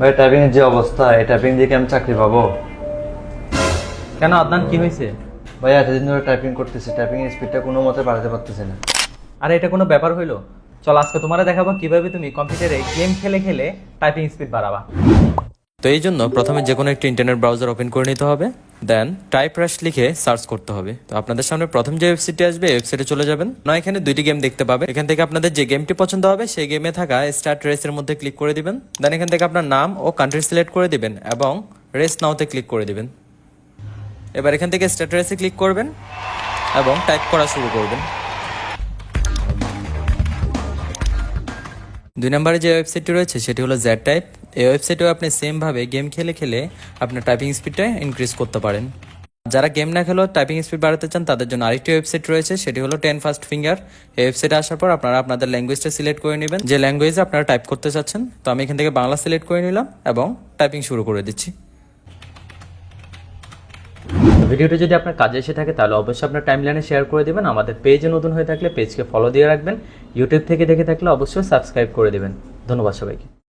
ভাই টাইপিং এর যে অবস্থা, এই টাইপিং দিয়ে কি আমি চাকরি পাবো? কেন আদনান, কি হয়েছে? ভাই এতদিন ধরে টাইপিং করতেছি, টাইপিং এর স্পিডটা কোনো মতে বাড়াতে পারতেছি না। আরে এটা কোনো ব্যাপার হইলো? চল আজকে তোমারে দেখাবো কিভাবে তুমি কম্পিউটারে গেম খেলে খেলে টাইপিং স্পিড বাড়াবা। তো এই জন্য প্রথমে যে কোনো একটা ইন্টারনেট ব্রাউজার ওপেন করে নিতে হবে, দেন টাইপ রাশ লিখে সার্চ করতে হবে। তো আপনাদের সামনে প্রথম যে ওয়েবসাইটটি আসবে এই ওয়েবসাইটে চলে যাবেন। না, এখানে দুইটি গেম দেখতে পাবেন। এখান থেকে আপনাদের যে গেমটি পছন্দ হবে সেই গেমে থাকা স্টার্ট রেসের মধ্যে ক্লিক করে দিবেন। দেন এখান থেকে আপনার নাম ও কান্ট্রি সিলেক্ট করে দিবেন এবং রেস নাওতে ক্লিক করে দিবেন। এবার এখান থেকে স্টার্ট রেসে ক্লিক করবেন এবং টাইপ করা শুরু করবেন। 2 নম্বরে যে ওয়েবসাইটটি রয়েছে সেটি হলো জেড টাইপ। এই ওয়েবসাইটেও আপনি সেম ভাবে গেম খেলে খেলে আপনার টাইপিং স্পিডটা ইনক্রিজ করতে পারেন। যারা গেম না খেলেও টাইপিং স্পিড বাড়াতে চান তাদের জন্য আরেকটি ওয়েবসাইট রয়েছে, সেটি হলো 10 ফাস্ট ফিঙ্গার। এই ওয়েবসাইটে আসার পর আপনারা আপনাদের ল্যাঙ্গুয়েজটা সিলেক্ট করে নেবেন, যে ল্যাঙ্গুয়েজে আপনারা টাইপ করতে চাচ্ছেন। তো আমি এখান থেকে বাংলা সিলেক্ট করে নিলাম এবং টাইপিং শুরু করে দিচ্ছি। ভিডিওটি যদি আপনার কাজে এসে থাকে তাহলে অবশ্যই আপনার টাইমলাইনে শেয়ার করে দিবেন। আমাদের পেজে নতুন হয়ে থাকলে পেজকে ফলো দিয়ে রাখবেন। ইউটিউব থেকে দেখে থাকলে অবশ্যই সাবস্ক্রাইব করে দিবেন। ধন্যবাদ সবাইকে।